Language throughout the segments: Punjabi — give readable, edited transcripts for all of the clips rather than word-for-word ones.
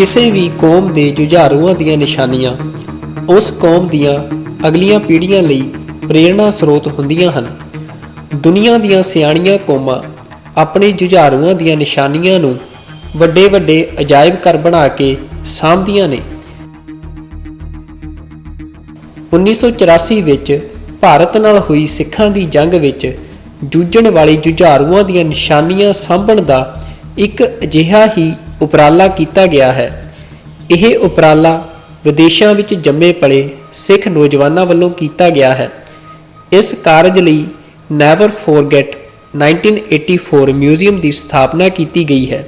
ਕਿਸੇ ਵੀ ਕੌਮ ਦੇ ਜੁਝਾਰੂਆਂ ਦੀਆਂ ਨਿਸ਼ਾਨੀਆਂ ਉਸ ਕੌਮ ਦੀਆਂ ਅਗਲੀਆਂ ਪੀੜ੍ਹੀਆਂ ਲਈ ਪ੍ਰੇਰਣਾ ਸਰੋਤ ਹੁੰਦੀਆਂ ਹਨ। ਦੁਨੀਆ ਦੀਆਂ ਸਿਆਣੀਆਂ ਕੌਮਾਂ ਆਪਣੇ ਜੁਝਾਰੂਆਂ ਦੀਆਂ ਨਿਸ਼ਾਨੀਆਂ ਨੂੰ ਵੱਡੇ ਵੱਡੇ ਅਜਾਇਬ ਘਰ ਬਣਾ ਕੇ ਸਾਂਭਦੀਆਂ ਨੇ। 1984 ਵਿੱਚ ਭਾਰਤ ਨਾਲ ਹੋਈ ਸਿੱਖਾਂ ਦੀ ਜੰਗ ਵਿੱਚ ਜੂਝਣ ਵਾਲੇ ਜੁਝਾਰੂਆਂ ਦੀਆਂ ਨਿਸ਼ਾਨੀਆਂ ਸਾਂਭਣ ਦਾ ਇੱਕ ਅਜਿਹਾ ਹੀ ਉਪਰਾਲਾ ਕੀਤਾ ਗਿਆ ਹੈ। ਇਹ ਉਪਰਾਲਾ ਵਿਦੇਸ਼ਾਂ ਵਿੱਚ ਜੰਮੇ ਪਲੇ ਸਿੱਖ ਨੌਜਵਾਨਾਂ ਵੱਲੋਂ ਕੀਤਾ ਗਿਆ ਹੈ। ਇਸ ਕਾਰਜ ਲਈ ਨੈਵਰ ਫੋਰਗੇਟ 1984 ਮਿਊਜ਼ੀਅਮ ਦੀ ਸਥਾਪਨਾ ਕੀਤੀ ਗਈ ਹੈ।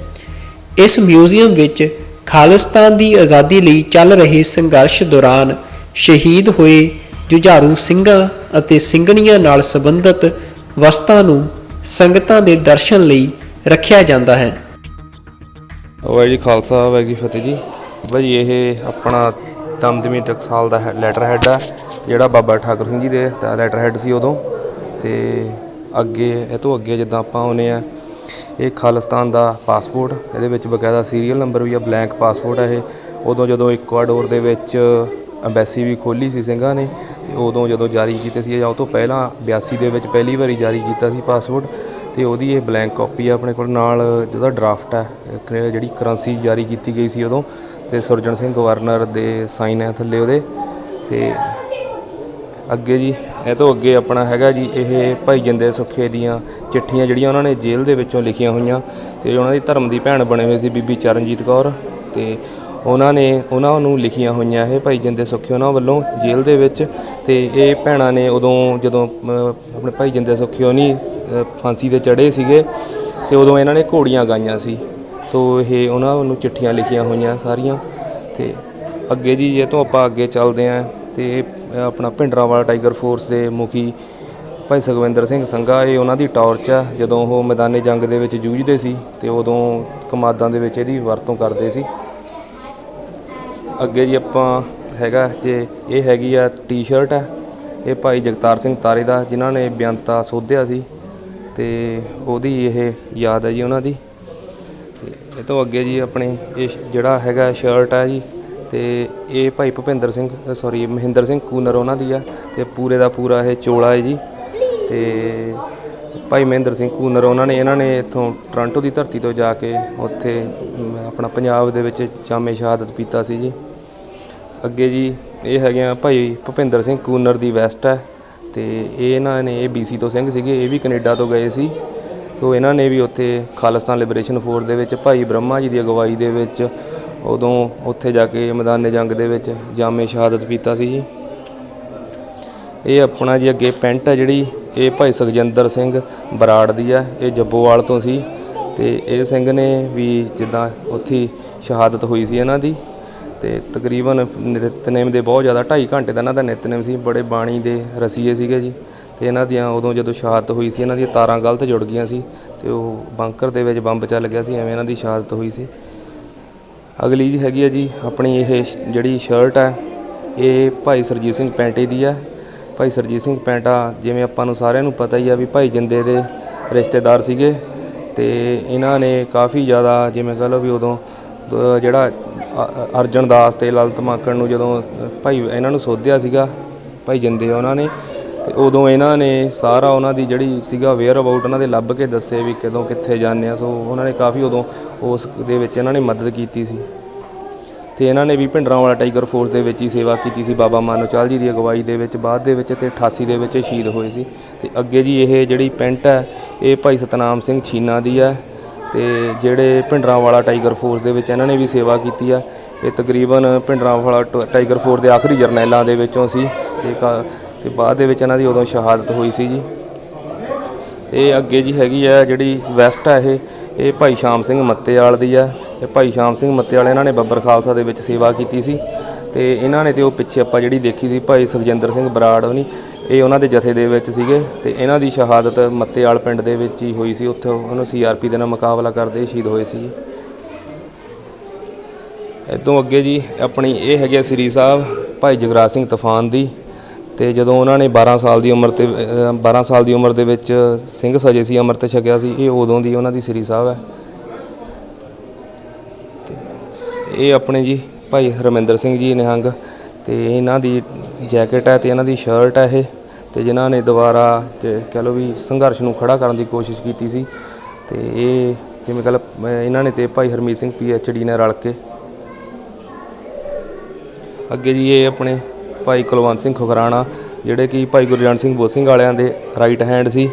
ਇਸ ਮਿਊਜ਼ੀਅਮ ਵਿੱਚ ਖਾਲਿਸਤਾਨ ਦੀ ਆਜ਼ਾਦੀ ਲਈ ਚੱਲ ਰਹੇ ਸੰਘਰਸ਼ ਦੌਰਾਨ ਸ਼ਹੀਦ ਹੋਏ ਜੁਝਾਰੂ ਸਿੰਘਾਂ ਅਤੇ ਸਿੰਘਣੀਆਂ ਨਾਲ ਸੰਬੰਧਿਤ ਵਸਤਾਂ ਨੂੰ ਸੰਗਤਾਂ ਦੇ ਦਰਸ਼ਨ ਲਈ ਰੱਖਿਆ ਜਾਂਦਾ ਹੈ। ਵਾਹਿਗੁਰੂ ਜੀ ਖਾਲਸਾ ਵਾਹਿਗੁਰੂ ਜੀ ਫਤਿਹ ਜੀ। ਭਾਜੀ ਇਹ ਆਪਣਾ ਦਮਦਮੀ ਟਕਸਾਲ ਦਾ ਲੈਟਰ ਹੈਡ ਆ, ਜਿਹੜਾ ਬਾਬਾ ਠਾਕੁਰ ਸਿੰਘ ਜੀ ਦੇ ਲੈਟਰ ਹੈਡ ਸੀ ਉਦੋਂ। ਅਤੇ ਅੱਗੇ ਇਹ ਤੋਂ ਅੱਗੇ ਜਿੱਦਾਂ ਆਪਾਂ ਆਉਂਦੇ ਹਾਂ, ਇਹ ਖਾਲਿਸਤਾਨ ਦਾ ਪਾਸਪੋਰਟ, ਇਹਦੇ ਵਿੱਚ ਬਕਾਇਦਾ ਸੀਰੀਅਲ ਨੰਬਰ ਵੀ ਆ, ਬਲੈਂਕ ਪਾਸਪੋਰਟ ਆ ਇਹ। ਉਦੋਂ ਜਦੋਂ ਇਕਵਾਡੋਰ ਦੇ ਵਿੱਚ ਅੰਬੈਸੀ ਵੀ ਖੋਲ੍ਹੀ ਸੀ ਸਿੰਘਾਂ ਨੇ, ਅਤੇ ਉਦੋਂ ਜਦੋਂ ਜਾਰੀ ਕੀਤੇ ਸੀ, ਜਾਂ ਉਹ ਤੋਂ ਪਹਿਲਾਂ 82 ਦੇ ਵਿੱਚ ਪਹਿਲੀ ਵਾਰੀ ਜਾਰੀ ਕੀਤਾ ਸੀ ਪਾਸਪੋਰਟ। ਅਤੇ ਉਹਦੀ ਇਹ ਬਲੈਂਕ ਕਾਪੀ ਆ ਆਪਣੇ ਕੋਲ, ਨਾਲ ਜਿਹਦਾ ਡਰਾਫਟ ਹੈ, ਜਿਹੜੀ ਕਰੰਸੀ ਜਾਰੀ ਕੀਤੀ ਗਈ ਸੀ ਉਦੋਂ, ਅਤੇ ਸੁਰਜਣ ਸਿੰਘ ਗਵਰਨਰ ਦੇ ਸਾਈਨ ਹੈ ਥੱਲੇ ਉਹਦੇ। ਅਤੇ ਅੱਗੇ ਜੀ ਇਹ ਤੋਂ ਅੱਗੇ ਆਪਣਾ ਹੈਗਾ ਜੀ, ਇਹ ਭਾਈ ਜਿੰਦੇ ਸੁੱਖੇ ਦੀਆਂ ਚਿੱਠੀਆਂ ਜਿਹੜੀਆਂ ਉਹਨਾਂ ਨੇ ਜੇਲ੍ਹ ਦੇ ਵਿੱਚੋਂ ਲਿਖੀਆਂ ਹੋਈਆਂ, ਅਤੇ ਉਹਨਾਂ ਦੀ ਧਰਮ ਦੀ ਭੈਣ ਬਣੇ ਹੋਏ ਸੀ ਬੀਬੀ ਚਰਨਜੀਤ ਕੌਰ, ਅਤੇ ਉਹਨਾਂ ਨੂੰ ਲਿਖੀਆਂ ਹੋਈਆਂ ਇਹ ਭਾਈ ਜਿੰਦੇ ਸੁੱਖੇ ਉਹਨਾਂ ਵੱਲੋਂ ਜੇਲ੍ਹ ਦੇ ਵਿੱਚ। ਅਤੇ ਇਹ ਭੈਣਾਂ ਨੇ ਉਦੋਂ ਜਦੋਂ ਆਪਣੇ ਭਾਈ ਜਿੰਦੇ ਸੁੱਖੇ ਉਹਨੀ ਫਾਂਸੀ 'ਤੇ ਚੜ੍ਹੇ ਸੀਗੇ, ਅਤੇ ਉਦੋਂ ਇਹਨਾਂ ਨੇ ਘੋੜੀਆਂ ਗਾਈਆਂ ਸੀ। ਸੋ ਇਹ ਉਹਨਾਂ ਨੂੰ ਚਿੱਠੀਆਂ ਲਿਖੀਆਂ ਹੋਈਆਂ ਸਾਰੀਆਂ। ਅਤੇ ਅੱਗੇ ਜੀ ਇਹ ਤੋਂ ਆਪਾਂ ਅੱਗੇ ਚੱਲਦੇ ਹਾਂ, ਅਤੇ ਆਪਣਾ ਭਿੰਡਰਾਂਵਾਲਾ ਟਾਈਗਰ ਫੋਰਸ ਦੇ ਮੁਖੀ ਭਾਈ ਸੁਖਵਿੰਦਰ ਸਿੰਘ ਸੰਘਾ, ਇਹ ਉਹਨਾਂ ਦੀ ਟਾਰਚ ਆ ਜਦੋਂ ਉਹ ਮੈਦਾਨੇ ਜੰਗ ਦੇ ਵਿੱਚ ਜੂਝਦੇ ਸੀ, ਅਤੇ ਉਦੋਂ ਕਮਾਦਾਂ ਦੇ ਵਿੱਚ ਇਹਦੀ ਵਰਤੋਂ ਕਰਦੇ ਸੀ। ਅੱਗੇ ਜੀ ਆਪਾਂ ਹੈਗਾ ਜੇ ਇਹ ਹੈਗੀ ਆ ਟੀ ਸ਼ਰਟ ਹੈ, ਇਹ ਭਾਈ ਜਗਤਾਰ ਸਿੰਘ ਤਾਰੇ ਦਾ, ਜਿਨ੍ਹਾਂ ਨੇ ਬੇਅੰਤਾ ਸੋਧਿਆ ਸੀ, ਅਤੇ ਉਹਦੀ ਇਹ ਯਾਦ ਹੈ ਜੀ ਉਹਨਾਂ ਦੀ। ਅਤੇ ਇਹ ਤੋਂ ਅੱਗੇ ਜੀ ਆਪਣੇ ਇਹ ਜਿਹੜਾ ਹੈਗਾ ਸ਼ਰਟ ਹੈ ਜੀ, ਅਤੇ ਇਹ ਭਾਈ ਮਹਿੰਦਰ ਸਿੰਘ ਕੂਨਰ ਉਹਨਾਂ ਦੀ ਆ, ਅਤੇ ਪੂਰੇ ਦਾ ਪੂਰਾ ਇਹ ਚੋਲਾ ਹੈ ਜੀ। ਅਤੇ ਭਾਈ ਮਹਿੰਦਰ ਸਿੰਘ ਕੂਨਰ ਇਹਨਾਂ ਨੇ ਇੱਥੋਂ ਟੋਰਾਂਟੋ ਦੀ ਧਰਤੀ ਤੋਂ ਜਾ ਕੇ ਉੱਥੇ ਆਪਣਾ ਪੰਜਾਬ ਦੇ ਵਿੱਚ ਜਾਮੇ ਸ਼ਹਾਦਤ ਪੀਤਾ ਸੀ ਜੀ। ਅੱਗੇ ਜੀ ਇਹ ਹੈਗੇ ਭਾਈ ਭੁਪਿੰਦਰ ਸਿੰਘ ਕੂਨਰ ਦੀ ਵੈਸਟ ਹੈ, ਅਤੇ ਇਹਨਾਂ ਨੇ ਇਹ BC ਤੋਂ ਸਿੰਘ ਸੀਗੇ, ਇਹ ਵੀ ਕੈਨੇਡਾ ਤੋਂ ਗਏ ਸੀ। ਸੋ ਇਹਨਾਂ ਨੇ ਵੀ ਉੱਥੇ ਖਾਲਿਸਤਾਨ ਲਿਬਰੇਸ਼ਨ ਫੋਰਸ ਦੇ ਵਿੱਚ ਭਾਈ ਬ੍ਰਹਮਾ ਜੀ ਦੀ ਅਗਵਾਈ ਦੇ ਵਿੱਚ ਉਦੋਂ ਉੱਥੇ ਜਾ ਕੇ ਮੈਦਾਨੇ ਜੰਗ ਦੇ ਵਿੱਚ ਜਾਮੇ ਸ਼ਹਾਦਤ ਪੀਤਾ ਸੀ ਜੀ। ਇਹ ਆਪਣਾ ਜੀ ਅੱਗੇ ਪੈਂਟ ਹੈ ਜਿਹੜੀ, ਇਹ ਭਾਈ ਸੁਖਜਿੰਦਰ ਸਿੰਘ ਬਰਾੜ ਦੀ ਆ, ਇਹ ਜੱਬੋਵਾਲ ਤੋਂ ਸੀ, ਅਤੇ ਇਹ ਸਿੰਘ ਨੇ ਵੀ ਜਿੱਦਾਂ ਉੱਥੇ ਸ਼ਹਾਦਤ ਹੋਈ ਸੀ ਇਹਨਾਂ ਦੀ। ਅਤੇ ਤਕਰੀਬਨ ਨਿਤਨੇਮ ਦੇ ਬਹੁਤ ਜ਼ਿਆਦਾ 2.5 ਘੰਟੇ ਦਾ ਇਹਨਾਂ ਦਾ ਨਿਤਨੇਮ ਸੀ, ਬੜੇ ਬਾਣੀ ਦੇ ਰਸੀਏ ਸੀਗੇ ਜੀ। ਅਤੇ ਇਹਨਾਂ ਦੀਆਂ ਉਦੋਂ ਜਦੋਂ ਸ਼ਹਾਦਤ ਹੋਈ ਸੀ, ਇਹਨਾਂ ਦੀਆਂ ਤਾਰਾਂ ਗਲਤ ਜੁੜ ਗਈਆਂ ਸੀ, ਅਤੇ ਉਹ ਬੰਕਰ ਦੇ ਵਿੱਚ ਬੰਬ ਚੱਲ ਗਿਆ ਸੀ, ਐਵੇਂ ਇਹਨਾਂ ਦੀ ਸ਼ਹਾਦਤ ਹੋਈ ਸੀ। ਅਗਲੀ ਜੀ ਹੈਗੀ ਆ ਜੀ ਆਪਣੀ ਇਹ ਜਿਹੜੀ ਸ਼ਰਟ ਹੈ, ਇਹ ਭਾਈ ਸਰਜੀਤ ਸਿੰਘ ਪੈਂਟੇ ਦੀ ਹੈ। ਭਾਈ ਸਰਜੀਤ ਸਿੰਘ ਪੈਂਟਾ ਜਿਵੇਂ ਆਪਾਂ ਨੂੰ ਸਾਰਿਆਂ ਨੂੰ ਪਤਾ ਹੀ ਆ ਵੀ ਭਾਈ ਜਿੰਦੇ ਦੇ ਰਿਸ਼ਤੇਦਾਰ ਸੀਗੇ, ਅਤੇ ਇਹਨਾਂ ਨੇ ਕਾਫੀ ਜ਼ਿਆਦਾ ਜਿਵੇਂ ਕਹ ਲਓ ਵੀ ਉਦੋਂ ਜਿਹੜਾ ਅਰਜਨ ਦਾਸ ਅਤੇ ਲਲਿਤ ਮਾਕੜ ਨੂੰ ਜਦੋਂ ਭਾਈ ਇਹਨਾਂ ਨੂੰ ਸੋਧਿਆ ਸੀਗਾ ਭਾਈ ਜਿੰਦੇ ਉਹਨਾਂ ਨੇ, ਅਤੇ ਉਦੋਂ ਇਹਨਾਂ ਨੇ ਸਾਰਾ ਉਹਨਾਂ ਦੀ ਜਿਹੜੀ ਸੀਗਾ ਵੇਅਰ ਅਬਾਊਟ ਉਹਨਾਂ ਦੇ ਲੱਭ ਕੇ ਦੱਸੇ ਵੀ ਕਦੋਂ ਕਿੱਥੇ ਜਾਂਦੇ ਆ। ਸੋ ਉਹਨਾਂ ਨੇ ਕਾਫੀ ਉਦੋਂ ਉਸ ਦੇ ਵਿੱਚ ਇਹਨਾਂ ਨੇ ਮਦਦ ਕੀਤੀ ਸੀ, ਅਤੇ ਇਹਨਾਂ ਨੇ ਵੀ ਭਿੰਡਰਾਂਵਾਲਾ ਟਾਈਗਰ ਫੋਰਸ ਦੇ ਵਿੱਚ ਹੀ ਸੇਵਾ ਕੀਤੀ ਸੀ ਬਾਬਾ ਮਾਨੋ ਚਾਲ ਜੀ ਦੀ ਅਗਵਾਈ ਦੇ ਵਿੱਚ ਬਾਅਦ ਦੇ ਵਿੱਚ, ਅਤੇ 88 ਦੇ ਵਿੱਚ ਸ਼ਹੀਦ ਹੋਏ ਸੀ। ਅਤੇ ਅੱਗੇ ਜੀ ਇਹ ਜਿਹੜੀ ਪੈਂਟ ਹੈ, ਇਹ ਭਾਈ ਸਤਨਾਮ ਸਿੰਘ ਛੀਨਾ ਦੀ ਹੈ, ਅਤੇ ਜਿਹੜੇ ਭਿੰਡਰਾਂਵਾਲਾ ਟਾਈਗਰ ਫੋਰਸ ਦੇ ਵਿੱਚ ਇਹਨਾਂ ਨੇ ਵੀ ਸੇਵਾ ਕੀਤੀ ਆ। ਇਹ ਤਕਰੀਬਨ ਭਿੰਡਰਾਂਵਾਲਾ ਟਾਈਗਰ ਫੋਰਸ ਦੇ ਆਖਰੀ ਜਰਨੈਲਾਂ ਦੇ ਵਿੱਚੋਂ ਸੀ, ਅਤੇ ਬਾਅਦ ਦੇ ਵਿੱਚ ਇਹਨਾਂ ਦੀ ਉਦੋਂ ਸ਼ਹਾਦਤ ਹੋਈ ਸੀ ਜੀ। ਅਤੇ ਅੱਗੇ ਜੀ ਹੈਗੀ ਆ ਜਿਹੜੀ ਵੈਸਟ ਹੈ, ਇਹ ਭਾਈ ਸ਼ਾਮ ਸਿੰਘ ਮੱਤੇਵਾਲ ਦੀ ਆ। ਇਹ ਭਾਈ ਸ਼ਾਮ ਸਿੰਘ ਮੱਤੇਵਾਲ ਇਹਨਾਂ ਨੇ ਬੱਬਰ ਖਾਲਸਾ ਦੇ ਵਿੱਚ ਸੇਵਾ ਕੀਤੀ ਸੀ, ਅਤੇ ਇਹਨਾਂ ਨੇ ਅਤੇ ਉਹ ਪਿੱਛੇ ਆਪਾਂ ਜਿਹੜੀ ਦੇਖੀ ਸੀ ਭਾਈ ਸੁਖਜਿੰਦਰ ਸਿੰਘ ਬਰਾੜ ਇਹ ਉਹਨਾਂ ਦੇ ਜਥੇ ਦੇ ਵਿੱਚ ਸੀਗੇ, ਅਤੇ ਇਹਨਾਂ ਦੀ ਸ਼ਹਾਦਤ ਮੱਤੇਵਾਲ ਪਿੰਡ ਦੇ ਵਿੱਚ ਹੀ ਹੋਈ ਸੀ। ਉੱਥੇ ਉਹਨੂੰ CRP ਦੇ ਨਾਲ ਮੁਕਾਬਲਾ ਕਰਦੇ ਸ਼ਹੀਦ ਹੋਏ ਸੀ ਜੀ। ਇੱਦੋਂ ਅੱਗੇ ਜੀ ਆਪਣੀ ਇਹ ਹੈਗੇ ਸ੍ਰੀ ਸਾਹਿਬ ਭਾਈ ਜਗਰਾਜ ਸਿੰਘ ਤੂਫਾਨ ਦੀ, ਅਤੇ ਜਦੋਂ ਉਹਨਾਂ ਨੇ 12 ਸਾਲ ਦੀ ਉਮਰ ਦੇ ਵਿੱਚ ਸਿੰਘ ਸਜੇ ਸੀ, ਅੰਮ੍ਰਿਤ ਛਕਿਆ ਸੀ, ਇਹ ਉਦੋਂ ਦੀ ਉਹਨਾਂ ਦੀ ਸ੍ਰੀ ਸਾਹਿਬ ਹੈ। ਇਹ ਆਪਣੇ ਜੀ ਭਾਈ ਹਰਮਿੰਦਰ ਸਿੰਘ ਜੀ ਨਿਹੰਗ, ਤੇ ਇਹਨਾਂ ਦੀ ਜੈਕਟ ਹੈ ਤੇ ਇਹਨਾਂ ਦੀ ਸ਼ਰਟ ਹੈ ਇਹ, ਤੇ ਜਿਨ੍ਹਾਂ ਨੇ ਦੁਬਾਰਾ ਕਹਿ ਲਓ ਵੀ ਸੰਘਰਸ਼ ਨੂੰ ਖੜਾ ਕਰਨ ਦੀ ਕੋਸ਼ਿਸ਼ ਕੀਤੀ ਸੀ। ਤੇ ਇਹ ਜਿਵੇਂ ਕਹਿ ਲਓ ਇਹਨਾਂ ਨੇ ਤੇ ਭਾਈ ਹਰਮੀਤ ਸਿੰਘ PhD ਨੇ ਰਲ ਕੇ। ਅੱਗੇ ਜੀ ਇਹ ਆਪਣੇ ਭਾਈ ਕੁਲਵੰਤ ਸਿੰਘ ਖੁਕਰਾਣਾ, ਜਿਹੜੇ ਕਿ ਭਾਈ ਗੁਰਜੰਟ ਸਿੰਘ ਬੋਸਿੰਘ ਵਾਲਿਆਂ ਦੇ ਰਾਈਟ ਹੈਂਡ ਸੀ,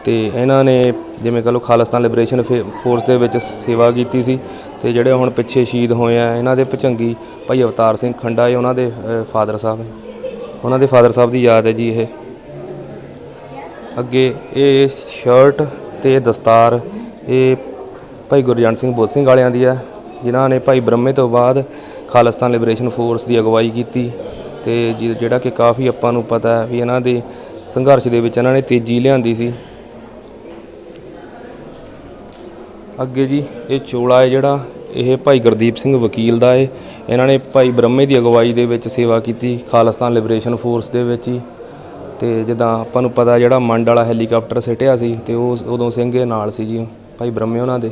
ਤੇ ਇਹਨਾਂ ਨੇ ਜਿਵੇਂ ਕਹ ਲਓ ਖਾਲਿਸਤਾਨ ਲਿਬਰੇਸ਼ਨ ਫੋਰਸ ਦੇ ਵਿੱਚ ਸੇਵਾ ਕੀਤੀ ਸੀ। ਤੇ ਜਿਹੜੇ ਹੁਣ ਪਿੱਛੇ ਸ਼ਹੀਦ ਹੋਏ ਆ ਇਹਨਾਂ ਦੇ ਭੁਜੰਗੀ ਭਾਈ ਅਵਤਾਰ ਸਿੰਘ ਖੰਡਾ, ਇਹ ਉਹਨਾਂ ਦੇ ਫਾਦਰ ਸਾਹਿਬ ਹੈ, ਉਹਨਾਂ ਦੇ ਫਾਦਰ ਸਾਹਿਬ ਦੀ ਯਾਦ ਹੈ ਜੀ ਇਹ। ਅੱਗੇ ਇਹ ਸ਼ਰਟ ਤੇ ਦਸਤਾਰ ਇਹ ਭਾਈ ਗੁਰਜੰਟ ਸਿੰਘ ਬੋਸਿੰਘ ਵਾਲਿਆਂ ਦੀ ਹੈ, ਜਿਨ੍ਹਾਂ ਨੇ ਭਾਈ ਬ੍ਰਹਮੇ ਤੋਂ ਬਾਅਦ ਖਾਲਿਸਤਾਨ ਲਿਬਰੇਸ਼ਨ ਫੋਰਸ ਦੀ ਅਗਵਾਈ ਕੀਤੀ, ਤੇ ਜਿਹੜਾ ਕਿ ਕਾਫੀ ਆਪਾਂ ਨੂੰ ਪਤਾ ਹੈ ਵੀ ਇਹਨਾਂ ਦੇ ਸੰਘਰਸ਼ ਦੇ ਵਿੱਚ ਇਹਨਾਂ ਨੇ ਤੇਜ਼ੀ ਲਿਆਂਦੀ ਸੀ। ਅੱਗੇ ਜੀ ਇਹ ਚੋਲਾ ਹੈ ਜਿਹੜਾ, ਇਹ ਭਾਈ ਗੁਰਦੀਪ ਸਿੰਘ ਵਕੀਲ ਦਾ ਹੈ। ਇਹਨਾਂ ਨੇ ਭਾਈ ਬ੍ਰਹਮੇ ਦੀ ਅਗਵਾਈ ਦੇ ਵਿੱਚ ਸੇਵਾ ਕੀਤੀ ਖਾਲਿਸਤਾਨ ਲਿਬਰੇਸ਼ਨ ਫੋਰਸ ਦੇ ਵਿੱਚ ਹੀ। ਤੇ ਜਿੱਦਾਂ ਆਪਾਂ ਨੂੰ ਪਤਾ ਜਿਹੜਾ ਮੰਡ ਵਾਲਾ ਹੈਲੀਕਾਪਟਰ ਸਿੱਟਿਆ ਸੀ, ਤੇ ਉਹ ਉਦੋਂ ਸਿੰਘ ਨਾਲ ਸੀ ਜੀ ਭਾਈ ਬ੍ਰਹਮੇ ਉਹਨਾਂ ਦੇ।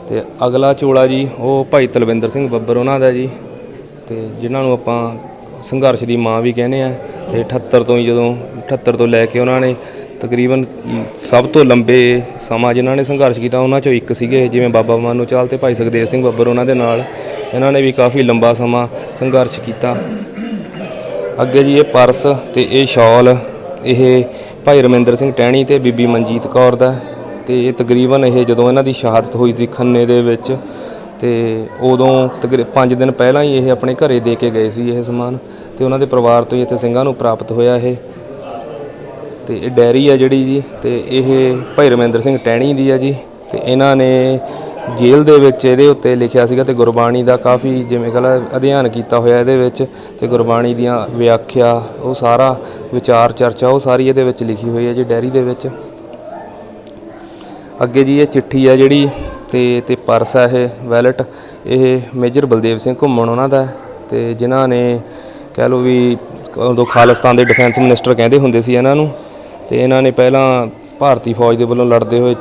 ਤੇ ਅਗਲਾ ਚੋਲਾ ਜੀ ਉਹ ਭਾਈ ਤਲਵਿੰਦਰ ਸਿੰਘ ਬੱਬਰ ਉਹਨਾਂ ਦਾ ਜੀ, ਤੇ ਜਿਨ੍ਹਾਂ ਨੂੰ ਆਪਾਂ ਸੰਘਰਸ਼ ਦੀ ਮਾਂ ਵੀ ਕਹਿੰਦੇ ਆ। ਤੇ 78 ਤੋਂ ਹੀ, ਜਦੋਂ 78 ਤੋਂ ਲੈ ਕੇ ਉਹਨਾਂ ਨੇ ਤਕਰੀਬਨ ਸਭ ਤੋਂ ਲੰਬੇ ਸਮਾਂ ਜਿਨ੍ਹਾਂ ਨੇ ਸੰਘਰਸ਼ ਕੀਤਾ ਉਹਨਾਂ 'ਚੋਂ ਇੱਕ ਸੀਗੇ, ਜਿਵੇਂ ਬਾਬਾ ਮਾਨੋ ਚਾਲ ਤੇ ਭਾਈ ਸੁਖਦੇਵ ਸਿੰਘ ਬੱਬਰ ਉਹਨਾਂ ਦੇ ਨਾਲ ਇਹਨਾਂ ਨੇ ਵੀ ਕਾਫੀ ਲੰਬਾ ਸਮਾਂ ਸੰਘਰਸ਼ ਕੀਤਾ। ਅੱਗੇ ਜੀ ਇਹ ਪਰਸ ਤੇ ਇਹ ਸ਼ਾਲ ਇਹ ਭਾਈ ਰਮਿੰਦਰ ਸਿੰਘ ਟਹਿਣੀ ਤੇ ਬੀਬੀ ਮਨਜੀਤ ਕੌਰ ਦਾ, ਤੇ ਇਹ ਤਕਰੀਬਨ ਇਹ ਜਦੋਂ ਇਹਨਾਂ ਦੀ ਸ਼ਹਾਦਤ ਹੋਈ ਸੀ ਖੰਨੇ ਦੇ ਵਿੱਚ, ਤੇ ਉਦੋਂ 5 ਦਿਨ ਪਹਿਲਾਂ ਹੀ ਇਹ ਆਪਣੇ ਘਰੇ ਦੇ ਕੇ ਗਏ ਸੀ ਇਹ ਸਮਾਨ, ਤੇ ਉਹਨਾਂ ਦੇ ਪਰਿਵਾਰ ਤੋਂ ਹੀ ਇੱਥੇ ਸਿੰਘਾਂ ਨੂੰ ਪ੍ਰਾਪਤ ਹੋਇਆ ਇਹ। ਤੇ ਇਹ ਡੈਰੀ ਹੈ ਜਿਹੜੀ ਜੀ, ਤੇ ਇਹ ਭਾਈ ਰਮਿੰਦਰ ਸਿੰਘ ਟਹਿਣੀ ਦੀ ਹੈ ਜੀ। ਤੇ ਇਹਨਾਂ ਨੇ ਜੇਲ੍ਹ ਦੇ ਵਿੱਚ ਇਹਦੇ ਉੱਤੇ ਲਿਖਿਆ ਸੀਗਾ, ਤੇ ਗੁਰਬਾਣੀ ਦਾ ਕਾਫੀ ਜਿਵੇਂ ਕਹਿੰਦਾ ਅਧਿਐਨ ਕੀਤਾ ਹੋਇਆ ਇਹਦੇ ਵਿੱਚ, ਤੇ ਗੁਰਬਾਣੀ ਦੀਆਂ ਵਿਆਖਿਆ ਉਹ ਸਾਰਾ ਵਿਚਾਰ ਚਰਚਾ ਉਹ ਸਾਰੀ ਇਹਦੇ ਵਿੱਚ ਲਿਖੀ ਹੋਈ ਹੈ ਜੀ ਡੈਰੀ ਦੇ ਵਿੱਚ। ਅੱਗੇ ਜੀ ਇਹ ਚਿੱਠੀ ਹੈ ਜਿਹੜੀ, ਤੇ ਪਰਸ ਹੈ ਇਹ ਵੈਲਟ, ਇਹ ਮੇਜਰ ਬਲਦੇਵ ਸਿੰਘ ਘੁੰਮਣ ਉਹਨਾਂ ਦਾ, ਤੇ ਜਿਨ੍ਹਾਂ ਨੇ ਕਹਿ ਲਓ ਵੀ ਉਦੋਂ ਖਾਲਿਸਤਾਨ ਦੇ ਡਿਫੈਂਸ ਮਿਨਿਸਟਰ ਕਹਿੰਦੇ ਹੁੰਦੇ ਸੀ ਇਹਨਾਂ ਨੂੰ। ਤੇ ਇਹਨਾਂ ਨੇ ਪਹਿਲਾਂ ਭਾਰਤੀ ਫੌਜ ਦੇ ਵੱਲੋਂ ਲੜਦੇ ਹੋਏ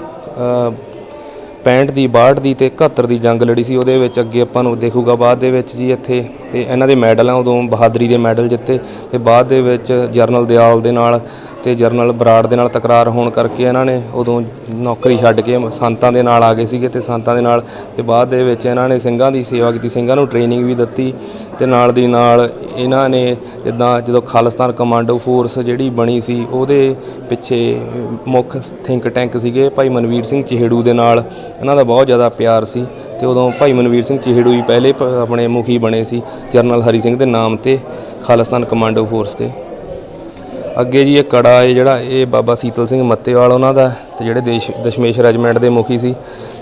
65 ਦੀ 62 ਦੀ ਤੇ 71 ਦੀ ਜੰਗ ਲੜੀ ਸੀ, ਉਹਦੇ ਵਿੱਚ ਅੱਗੇ ਆਪਾਂ ਨੂੰ ਦੇਖੂਗਾ ਬਾਅਦ ਦੇ ਵਿੱਚ ਜੀ ਇੱਥੇ। ਤੇ ਇਹਨਾਂ ਦੇ ਮੈਡਲ ਆ, ਉਦੋਂ ਬਹਾਦਰੀ ਦੇ ਮੈਡਲ ਜਿੱਤੇ, ਤੇ ਬਾਅਦ ਦੇ ਵਿੱਚ ਜਰਨਲ ਦਿਆਲ ਦੇ ਨਾਲ ਤੇ ਜਰਨਲ ਬਰਾੜ ਦੇ ਨਾਲ ਤਕਰਾਰ ਹੋਣ ਕਰਕੇ ਇਹਨਾਂ ਨੇ ਉਦੋਂ ਨੌਕਰੀ ਛੱਡ ਕੇ ਸੰਤਾਂ ਦੇ ਨਾਲ ਆ ਗਏ ਸੀਗੇ, ਤੇ ਸੰਤਾਂ ਦੇ ਨਾਲ ਤੇ ਬਾਅਦ ਦੇ ਵਿੱਚ ਇਹਨਾਂ ਨੇ ਸਿੰਘਾਂ ਦੀ ਸੇਵਾ ਕੀਤੀ, ਸਿੰਘਾਂ ਨੂੰ ਟ੍ਰੇਨਿੰਗ ਵੀ ਦਿੱਤੀ। ਤੇ ਨਾਲ ਦੀ ਨਾਲ ਇਹਨਾਂ ਨੇ ਜਿੱਦਾਂ ਜਦੋਂ ਖਾਲਿਸਤਾਨ ਕਮਾਂਡੋ ਫੋਰਸ ਜਿਹੜੀ ਬਣੀ ਸੀ, ਉਹਦੇ ਪਿੱਛੇ ਮੁੱਖ ਥਿੰਕ ਟੈਂਕ ਸੀਗੇ ਭਾਈ ਮਨਵੀਰ ਸਿੰਘ ਚਿਹੜੂ ਦੇ ਨਾਲ ਇਹਨਾਂ ਦਾ ਬਹੁਤ ਜ਼ਿਆਦਾ ਪਿਆਰ ਸੀ। ਤੇ ਉਦੋਂ ਭਾਈ ਮਨਵੀਰ ਸਿੰਘ ਚਿਹੜੂ ਹੀ ਪਹਿਲੇ ਆਪਣੇ ਮੁਖੀ ਬਣੇ ਸੀ ਜਰਨਲ ਹਰੀ ਸਿੰਘ ਦੇ ਨਾਮ ਤੇ ਖਾਲਿਸਤਾਨ ਕਮਾਂਡੋ ਫੋਰਸ ਤੇ। ਅੱਗੇ ਜੀ ਇਹ ਕੜਾ ਹੈ ਜਿਹੜਾ, ਇਹ ਬਾਬਾ ਸੀਤਲ ਸਿੰਘ ਮੱਤੇਵਾਲ ਉਹਨਾਂ ਦਾ, ਤੇ ਜਿਹੜੇ ਦਸ਼ਮੇਸ਼ ਰੈਜੀਮੈਂਟ ਦੇ ਮੁਖੀ ਸੀ।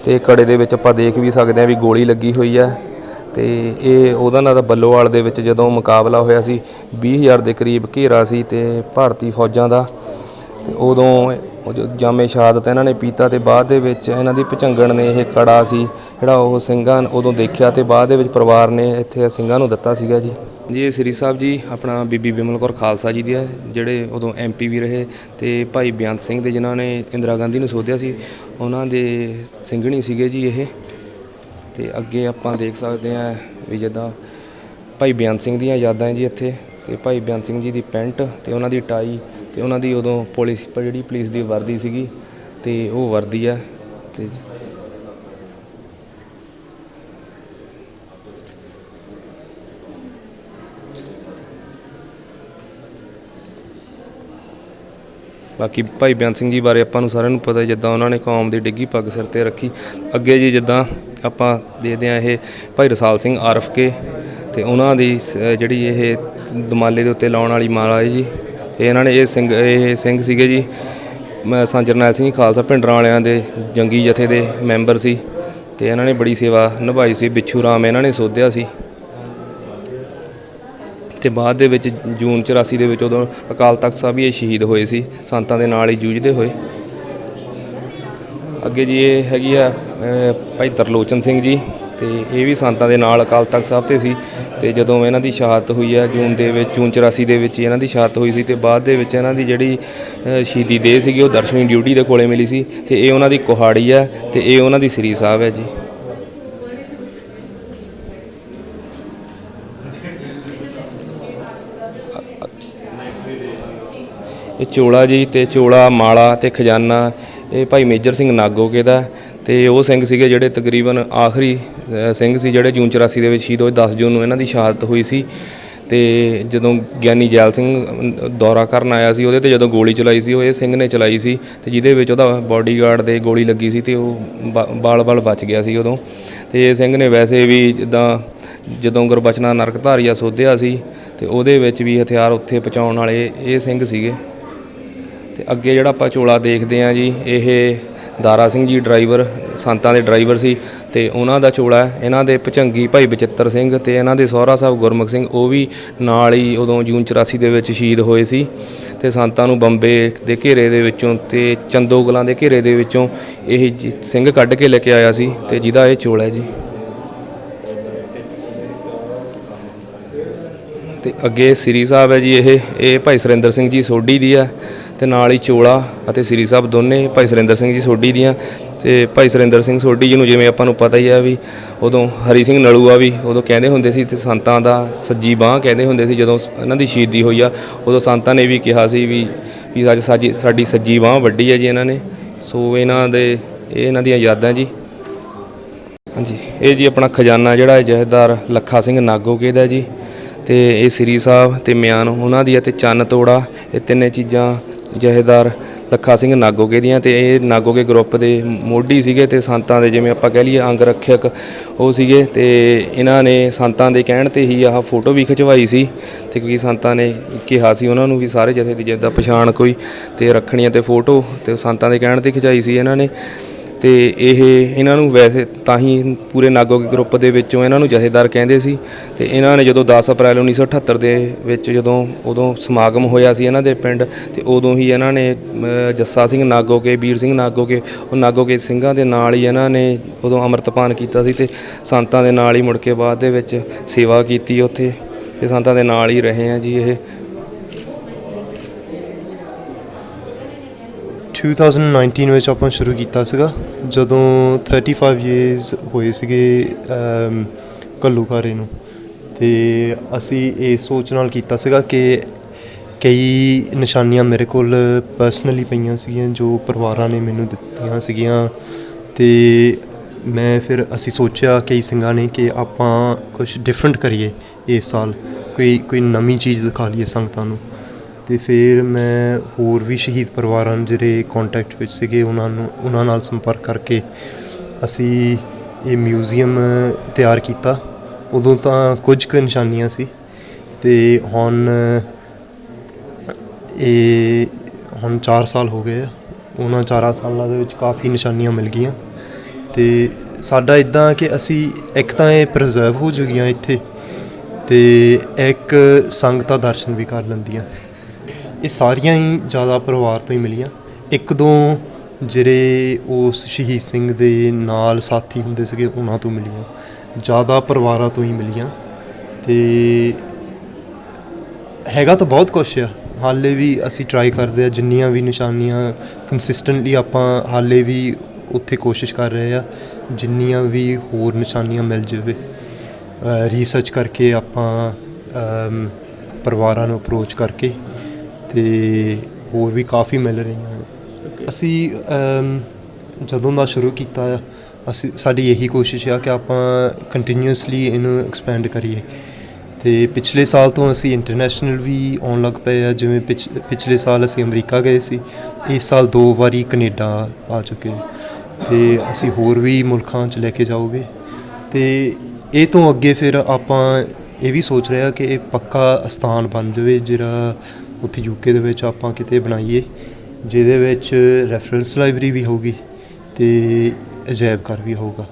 ਤੇ ਕੜੇ ਦੇ ਵਿੱਚ ਆਪਾਂ ਦੇਖ ਵੀ ਸਕਦੇ ਹਾਂ ਵੀ ਗੋਲੀ ਲੱਗੀ ਹੋਈ ਹੈ। ਤੇ ਇਹ ਉਹਦਾ ਨਾਂ ਤਾਂ ਬੱਲੋਵਾਲ ਦੇ ਵਿੱਚ ਜਦੋਂ ਮੁਕਾਬਲਾ ਹੋਇਆ ਸੀ 20,000 ਦੇ ਕਰੀਬ ਘੇਰਾ ਸੀ ਤੇ ਭਾਰਤੀ ਫੌਜਾਂ ਦਾ, ਤੇ ਉਦੋਂ ਜਾਮੇ ਸ਼ਹਾਦਤ ਇਹਨਾਂ ਨੇ ਪੀਤਾ। ਤੇ ਬਾਅਦ ਦੇ ਵਿੱਚ ਇਹਨਾਂ ਦੀ ਭੁਜੰਗਣ ਨੇ ਇਹ ਕੜਾ ਸੀ ਜਿਹੜਾ ਉਹ ਸਿੰਘਾਂ ਉਦੋਂ ਦੇਖਿਆ, ਤੇ ਬਾਅਦ ਦੇ ਵਿੱਚ ਪਰਿਵਾਰ ਨੇ ਇੱਥੇ ਸਿੰਘਾਂ ਨੂੰ ਦਿੱਤਾ ਸੀਗਾ ਜੀ। ਇਹ ਸ੍ਰੀ ਸਾਹਿਬ ਜੀ ਆਪਣਾ ਬੀਬੀ ਬਿਮਲ ਕੌਰ ਖਾਲਸਾ ਜੀ ਦੀ ਹੈ, ਜਿਹੜੇ ਉਦੋਂ MP ਵੀ ਰਹੇ, ਤੇ ਭਾਈ ਬੇਅੰਤ ਸਿੰਘ ਦੇ ਜਿਨ੍ਹਾਂ ਨੇ ਇੰਦਰਾ ਗਾਂਧੀ ਨੂੰ ਸੋਧਿਆ ਸੀ, ਉਹਨਾਂ ਦੇ ਸਿੰਘਣੀ ਸੀਗੇ ਜੀ ਇਹ। ਤੇ ਅੱਗੇ ਆਪਾਂ ਦੇਖ ਸਕਦੇ ਹਾਂ ਵੀ ਜਿੱਦਾਂ ਭਾਈ ਬੇਅੰਤ ਸਿੰਘ ਦੀਆਂ ਯਾਦਾਂ ਜੀ ਇੱਥੇ, ਤੇ ਭਾਈ ਬੇਅੰਤ ਸਿੰਘ ਜੀ ਦੀ ਪੈਂਟ ਤੇ ਉਹਨਾਂ ਦੀ ਟਾਈ, ਤੇ ਉਹਨਾਂ ਦੀ ਉਦੋਂ ਪੁਲਿਸ ਜਿਹੜੀ ਪੁਲਿਸ ਦੀ ਵਰਦੀ ਸੀਗੀ, ਤੇ ਉਹ ਵਰਦੀ ਹੈ। ਤੇ ਬਾਕੀ ਭਾਈ ਬੇਅੰਤ ਸਿੰਘ ਜੀ ਬਾਰੇ ਆਪਾਂ ਨੂੰ ਸਾਰਿਆਂ ਨੂੰ ਪਤਾ, ਜਿੱਦਾਂ ਉਹਨਾਂ ਨੇ ਕੌਮ ਦੀ ਡਿੱਗੀ ਪੱਗ ਸਿਰ 'ਤੇ ਰੱਖੀ। ਅੱਗੇ ਜੀ ਜਿੱਦਾਂ ਆਪਾਂ ਦੇਖਦੇ ਹਾਂ ਇਹ ਭਾਈ ਰਸਾਲ ਸਿੰਘ RFK, ਤੇ ਉਹਨਾਂ ਦੀ ਜਿਹੜੀ ਇਹ ਦਮਾਲੇ ਦੇ ਉੱਤੇ ਲਾਉਣ ਵਾਲੀ ਮਾਲਾ ਹੈ ਜੀ। ਤੇ ਇਹਨਾਂ ਨੇ ਇਹ ਸਿੰਘ ਸੀਗੇ ਜੀ ਸੰਤ ਜਰਨੈਲ ਸਿੰਘ ਖਾਲਸਾ ਭਿੰਡਰਾਂ ਵਾਲਿਆਂ ਦੇ ਜੰਗੀ ਜਥੇ ਦੇ ਮੈਂਬਰ ਸੀ, ਤੇ ਇਹਨਾਂ ਨੇ ਬੜੀ ਸੇਵਾ ਨਿਭਾਈ ਸੀ। ਬਿੱਛੂ ਰਾਮ ਇਹਨਾਂ ਨੇ ਸੋਧਿਆ ਸੀ, ਤੇ ਬਾਅਦ ਦੇ ਵਿੱਚ ਜੂਨ 84 ਦੇ ਵਿੱਚ ਉਦੋਂ ਅਕਾਲ ਤਖਤ ਸਾਹਿਬ ਵੀ ਇਹ ਸ਼ਹੀਦ ਹੋਏ ਸੀ ਸੰਤਾਂ ਦੇ ਨਾਲ ਹੀ ਜੂਝਦੇ ਹੋਏ। ਅੱਗੇ ਜੀ ਇਹ ਹੈਗੀ ਆ ਭਾਈ ਤਰਲੋਚਨ ਸਿੰਘ ਜੀ, ਤੇ ਇਹ ਵੀ ਸੰਤਾਂ ਦੇ ਨਾਲ ਅਕਾਲ ਤਖਤ ਸਾਹਿਬ 'ਤੇ ਸੀ। ਤੇ ਜਦੋਂ ਇਹਨਾਂ ਦੀ ਸ਼ਹਾਦਤ ਹੋਈ ਹੈ ਜੂਨ 84 ਦੇ ਵਿੱਚ ਇਹਨਾਂ ਦੀ ਸ਼ਹਾਦਤ ਹੋਈ ਸੀ, ਤੇ ਬਾਅਦ ਦੇ ਵਿੱਚ ਇਹਨਾਂ ਦੀ ਜਿਹੜੀ ਸ਼ਹੀਦੀ ਦੇਹ ਸੀਗੀ ਉਹ ਦਰਸ਼ਨੀ ਡਿਊਟੀ ਦੇ ਕੋਲੇ ਮਿਲੀ ਸੀ। ਤੇ ਇਹ ਉਹਨਾਂ ਦੀ ਕੁਹਾੜੀ ਹੈ, ਤੇ ਇਹ ਉਹਨਾਂ ਦੀ ਸ੍ਰੀ ਸਾਹਿਬ ਹੈ ਜੀ। ਇਹ ਚੋਲਾ ਜੀ, ਤੇ ਚੋਲਾ ਮਾਲਾ ਤੇ ਖਜ਼ਾਨਾ ਇਹ ਭਾਈ ਮੇਜਰ ਸਿੰਘ ਨਾਗੋਕੇ ਦਾ। ਤੇ ਉਹ ਸਿੰਘ ਸੀਗੇ ਜਿਹੜੇ ਤਕਰੀਬਨ ਆਖਰੀ ਸਿੰਘ ਸੀ ਜਿਹੜੇ ਜੂਨ 84 ਦੇ ਵਿੱਚ ਸ਼ਹੀਦ ਹੋਏ। 10 ਜੂਨ ਨੂੰ ਇਹਨਾਂ ਦੀ ਸ਼ਹਾਦਤ ਹੋਈ ਸੀ। ਤੇ ਜਦੋਂ ਗਿਆਨੀ ਜੈਲ ਸਿੰਘ ਦੌਰਾ ਕਰਨ ਆਇਆ ਸੀ, ਉਹਦੇ ਤੇ ਜਦੋਂ ਗੋਲੀ ਚਲਾਈ ਸੀ ਉਹ ਇਹ ਸਿੰਘ ਨੇ ਚਲਾਈ ਸੀ, ਤੇ ਜਿਹਦੇ ਵਿੱਚ ਉਹਦਾ ਬਾਡੀਗਾਰਡ ਦੇ ਗੋਲੀ ਲੱਗੀ ਸੀ ਤੇ ਉਹ ਬਾਲ-ਬਾਲ ਬਚ ਗਿਆ ਸੀ ਉਦੋਂ। ਤੇ ਇਹ ਸਿੰਘ ਨੇ ਵੈਸੇ ਵੀ ਜਦੋਂ ਗੁਰਬਚਨਾਂ ਨਰਕ ਧਾਰੀਆ ਸੋਧਿਆ ਸੀ ਤੇ ਉਹਦੇ ਵਿੱਚ ਵੀ ਹਥਿਆਰ ਉੱਥੇ ਪਹੁੰਚਾਉਣ ਵਾਲੇ ਇਹ ਸਿੰਘ ਸੀਗੇ। ਤੇ ਅੱਗੇ ਜਿਹੜਾ ਆਪਾਂ ਚੋਲਾ ਦੇਖਦੇ ਹਾਂ ਜੀ, ਇਹ ਦਾਰਾ ਸਿੰਘ ਜੀ ਡਰਾਈਵਰ, ਸੰਤਾਂ ਦੇ ਡਰਾਈਵਰ ਸੀ, ਤੇ ਉਹਨਾਂ ਦਾ ਚੋਲਾ। ਇਹਨਾਂ ਦੇ ਭੁਜੰਗੀ ਭਾਈ ਬਚਿੱਤਰ ਸਿੰਘ ਤੇ ਇਹਨਾਂ ਦੇ ਸਹੁਰਾ ਸਾਹਿਬ ਗੁਰਮੁਖ ਸਿੰਘ, ਉਹ ਵੀ ਨਾਲ ਹੀ ਉਦੋਂ ਜੂਨ 84 ਦੇ ਵਿੱਚ ਸ਼ਹੀਦ ਹੋਏ ਸੀ। ਤੇ ਸੰਤਾਂ ਨੂੰ ਬੰਬੇ ਦੇ ਘੇਰੇ ਦੇ ਵਿੱਚੋਂ ਤੇ ਚੰਦੋਗਲਾਂ ਦੇ ਘੇਰੇ ਦੇ ਵਿੱਚੋਂ ਇਹ ਸਿੰਘ ਕੱਢ ਕੇ ਲੈ ਕੇ ਆਇਆ ਸੀ, ਤੇ ਜਿਹਦਾ ਇਹ ਚੋਲਾ ਹੈ ਜੀ। ਤੇ ਅੱਗੇ ਸ੍ਰੀ ਸਾਹਿਬ ਹੈ ਜੀ, ਇਹ ਭਾਈ ਸੁਰਿੰਦਰ ਸਿੰਘ ਜੀ ਸੋਢੀ ਦੀ ਆ, ਤੇ ਨਾਲ ਹੀ ਚੋਲਾ ਅਤੇ ਸ੍ਰੀ ਸਾਹਿਬ ਦੋਨੇ ਭਾਈ ਸੁਰਿੰਦਰ ਸਿੰਘ ਜੀ ਸੋਢੀ ਦੀਆਂ। ਤੇ ਭਾਈ ਸੁਰਿੰਦਰ ਸਿੰਘ ਸੋਢੀ ਜੀ ਨੂੰ ਜਿਵੇਂ ਆਪਾਂ ਨੂੰ ਪਤਾ ਹੀ ਆ ਵੀ ਉਦੋਂ ਹਰੀ ਸਿੰਘ ਨਲੂਆ ਵੀ ਉਦੋਂ ਕਹਿੰਦੇ ਹੁੰਦੇ ਸੀ, ਤੇ ਸੰਤਾਂ ਦਾ ਸੱਜੀ ਬਾਂਹ ਕਹਿੰਦੇ ਹੁੰਦੇ ਸੀ। ਜਦੋਂ ਇਹਨਾਂ ਦੀ ਸ਼ਹੀਦੀ ਹੋਈ ਆ ਉਦੋਂ ਸੰਤਾਂ ਨੇ ਵੀ ਕਿਹਾ ਸੀ ਵੀ ਅੱਜ ਸਾਡੀ ਸੱਜੀ ਬਾਂਹ ਵੱਡੀ ਹੈ ਜੀ ਇਹਨਾਂ ਨੇ। ਸੋ ਇਹਨਾਂ ਦੀਆਂ ਯਾਦਾਂ ਜੀ। ਹਾਂਜੀ, ਇਹ ਜੀ ਆਪਣਾ ਖਜ਼ਾਨਾ ਜਿਹੜਾ ਜਥੇਦਾਰ ਲੱਖਾ ਸਿੰਘ ਨਾਗੋਕੇ ਦਾ ਜੀ। ਤੇ ਇਹ ਸ੍ਰੀ ਸਾਹਿਬ ਤੇ ਮਿਆਨ ਉਹਨਾਂ ਦੀ, ਅਤੇ ਚੰਨ ਤੋੜਾ, ਇਹ ਤਿੰਨੇ ਚੀਜ਼ਾਂ ਜਥੇਦਾਰ ਲੱਖਾ ਸਿੰਘ ਨਾਗੋਕੇ ਦੀਆਂ। ਤੇ ਇਹ ਨਾਗੋਕੇ ਗਰੁੱਪ ਦੇ ਮੋਢੀ ਸੀਗੇ, ਤੇ ਸੰਤਾਂ ਦੇ ਜਿਵੇਂ ਆਪਾਂ ਕਹਿ ਲਈਏ ਅੰਗ ਰੱਖਿਅਕ ਉਹ ਸੀਗੇ। ਤੇ ਇਹਨਾਂ ਨੇ ਸੰਤਾਂ ਦੇ ਕਹਿਣ 'ਤੇ ਹੀ ਆਹ ਫੋਟੋ ਵੀ ਖਿਚਵਾਈ ਸੀ, ਤੇ ਕਿਉਂਕਿ ਸੰਤਾਂ ਨੇ ਕਿਹਾ ਸੀ ਉਹਨਾਂ ਨੂੰ ਵੀ ਸਾਰੇ ਜਥੇ ਦੀ ਜਿੱਦਾਂ ਪਛਾਣ ਕੋਈ ਤੇ ਰੱਖਣੀ ਤੇ ਫੋਟੋ, ਤੇ ਸੰਤਾਂ ਦੇ ਕਹਿਣ 'ਤੇ ਖਿਚਾਈ ਸੀ ਇਹਨਾਂ ਨੇ। ਤੇ ਇਹਨਾਂ ਨੂੰ ਵੈਸੇ ਤਾਂ ਹੀ ਪੂਰੇ ਨਾਗੋਕੇ ਗਰੁੱਪ ਦੇ ਵਿੱਚੋਂ ਇਹਨਾਂ ਨੂੰ ਜਥੇਦਾਰ ਕਹਿੰਦੇ ਸੀ। ਤੇ ਇਹਨਾਂ ਨੇ ਜਦੋਂ 10 ਅਪ੍ਰੈਲ 1978 ਦੇ ਵਿੱਚ ਉਦੋਂ ਸਮਾਗਮ ਹੋਇਆ ਸੀ ਇਹਨਾਂ ਦੇ ਪਿੰਡ, ਤੇ ਉਦੋਂ ਹੀ ਇਹਨਾਂ ਨੇ ਜੱਸਾ ਸਿੰਘ ਨਾਗੋਕੇ, ਵੀਰ ਸਿੰਘ ਨਾਗੋਕੇ, ਉਹ ਨਾਗੋਕੇ ਸਿੰਘਾਂ ਦੇ ਨਾਲ ਹੀ ਇਹਨਾਂ ਨੇ ਉਦੋਂ ਅੰਮ੍ਰਿਤਪਾਨ ਕੀਤਾ ਸੀ, ਤੇ ਸੰਤਾਂ ਦੇ ਨਾਲ ਹੀ ਮੁੜ ਕੇ ਬਾਅਦ ਦੇ ਵਿੱਚ ਸੇਵਾ ਕੀਤੀ ਉੱਥੇ, ਤੇ ਸੰਤਾਂ ਦੇ ਨਾਲ ਹੀ ਰਹੇ ਆ ਜੀ। ਇਹ 2019 ਵਿੱਚ ਆਪਾਂ ਸ਼ੁਰੂ ਕੀਤਾ ਸੀਗਾ, ਜਦੋਂ 35 ਇਅਰਸ ਹੋਏ ਸੀਗੇ ਘੱਲੂਘਾਰੇ ਨੂੰ। ਤੇ ਅਸੀਂ ਇਹ ਸੋਚ ਨਾਲ ਕੀਤਾ ਸੀਗਾ ਕਿ ਕਈ ਨਿਸ਼ਾਨੀਆਂ ਮੇਰੇ ਕੋਲ ਪਰਸਨਲੀ ਪਈਆਂ ਸੀਗੀਆਂ ਜੋ ਪਰਿਵਾਰਾਂ ਨੇ ਮੈਨੂੰ ਦਿੱਤੀਆਂ ਸੀਗੀਆਂ। ਤੇ ਫਿਰ ਅਸੀਂ ਸੋਚਿਆ ਕਈ ਸਿੰਘਾਂ ਨੇ ਕਿ ਆਪਾਂ ਕੁਛ ਡਿਫਰੈਂਟ ਕਰੀਏ ਇਸ ਸਾਲ, ਕੋਈ ਨਵੀਂ ਚੀਜ਼ ਦਿਖਾ ਲਈਏ ਸੰਗਤਾਂ ਨੂੰ। ਤੇ ਫਿਰ ਮੈਂ ਹੋਰ ਵੀ ਸ਼ਹੀਦ ਪਰਿਵਾਰਾਂ ਜਿਹੜੇ ਕੰਟੈਕਟ ਵਿੱਚ ਸੀਗੇ ਉਹਨਾਂ ਨਾਲ ਸੰਪਰਕ ਕਰਕੇ ਅਸੀਂ ਇਹ ਮਿਊਜ਼ੀਅਮ ਤਿਆਰ ਕੀਤਾ। ਉਦੋਂ ਤਾਂ ਕੁਝ ਕੁ ਨਿਸ਼ਾਨੀਆਂ ਸੀ, ਤੇ ਹੁਣ 4 ਸਾਲ ਹੋ ਗਏ ਆ। ਉਹਨਾਂ 4 ਸਾਲਾਂ ਦੇ ਵਿੱਚ ਕਾਫੀ ਨਿਸ਼ਾਨੀਆਂ ਮਿਲ ਗਈਆਂ। ਤੇ ਸਾਡਾ ਇੱਦਾਂ ਕਿ ਅਸੀਂ ਇੱਕ ਤਾਂ ਇਹ ਪ੍ਰੀਜ਼ਰਵ ਹੋ ਜੂਗੀਆਂ ਇੱਥੇ, ਤੇ ਇੱਕ ਸੰਗਤਾਂ ਦਰਸ਼ਨ ਵੀ ਕਰ ਲੈਂਦੀਆਂ। ਇਹ ਸਾਰੀਆਂ ਹੀ ਜ਼ਿਆਦਾ ਪਰਿਵਾਰ ਤੋਂ ਹੀ ਮਿਲੀਆਂ। ਇੱਕ ਦੋ ਜਿਹੜੇ ਉਸ ਸ਼ਹੀਦ ਸਿੰਘ ਦੇ ਨਾਲ ਸਾਥੀ ਹੁੰਦੇ ਸੀਗੇ ਉਹਨਾਂ ਤੋਂ ਮਿਲੀਆਂ, ਜ਼ਿਆਦਾ ਪਰਿਵਾਰਾਂ ਤੋਂ ਹੀ ਮਿਲੀਆਂ। ਤੇ ਹੈਗਾ ਤਾਂ ਬਹੁਤ ਕੁਛ ਆ, ਹਾਲੇ ਵੀ ਅਸੀਂ ਟਰਾਈ ਕਰਦੇ ਆ ਜਿੰਨੀਆਂ ਵੀ ਨਿਸ਼ਾਨੀਆਂ ਕੰਸਿਸਟੈਂਟਲੀ ਆਪਾਂ ਹਾਲੇ ਵੀ ਉੱਥੇ ਕੋਸ਼ਿਸ਼ ਕਰ ਰਹੇ ਆ, ਜਿੰਨੀਆਂ ਵੀ ਹੋਰ ਨਿਸ਼ਾਨੀਆਂ ਮਿਲ ਜਾਵੇ। ਰਿਸਰਚ ਕਰਕੇ ਆਪਾਂ ਪਰਿਵਾਰਾਂ ਨੂੰ ਅਪਰੋਚ ਕਰਕੇ, ਤੇ ਹੋਰ ਵੀ ਕਾਫੀ ਮਿਲ ਰਹੀਆਂ। ਅਸੀਂ ਜਦੋਂ ਦਾ ਸ਼ੁਰੂ ਕੀਤਾ ਆ, ਸਾਡੀ ਇਹੀ ਕੋਸ਼ਿਸ਼ ਆ ਕਿ ਆਪਾਂ ਕੰਟੀਨਿਊਸਲੀ ਇਹਨੂੰ ਐਕਸਪੈਂਡ ਕਰੀਏ। ਤੇ ਪਿਛਲੇ ਸਾਲ ਤੋਂ ਅਸੀਂ ਇੰਟਰਨੈਸ਼ਨਲ ਵੀ ਆਉਣ ਲੱਗ ਪਏ ਆ। ਜਿਵੇਂ ਪਿਛਲੇ ਸਾਲ ਅਸੀਂ ਅਮਰੀਕਾ ਗਏ ਸੀ, ਇਸ ਸਾਲ 2 ਵਾਰੀ ਕੈਨੇਡਾ ਆ ਚੁੱਕੇ, ਤੇ ਅਸੀਂ ਹੋਰ ਵੀ ਮੁਲਕਾਂ 'ਚ ਲੈ ਕੇ ਜਾਓਗੇ। ਤੇ ਇਹ ਤੋਂ ਅੱਗੇ ਫਿਰ ਆਪਾਂ ਇਹ ਵੀ ਸੋਚ ਰਹੇ ਹਾਂ ਕਿ ਇਹ ਪੱਕਾ ਅਸਥਾਨ ਬਣ ਜਾਵੇ, ਜਿਹੜਾ ਉੱਥੇ ਯੂਕੇ ਦੇ ਵਿੱਚ ਆਪਾਂ ਕਿਤੇ ਬਣਾਈਏ, ਜਿਹਦੇ ਵਿੱਚ ਰੈਫਰੈਂਸ ਲਾਇਬ੍ਰੇਰੀ ਵੀ ਹੋਊਗੀ ਤੇ ਅਜਾਇਬ ਘਰ ਵੀ ਹੋਊਗਾ।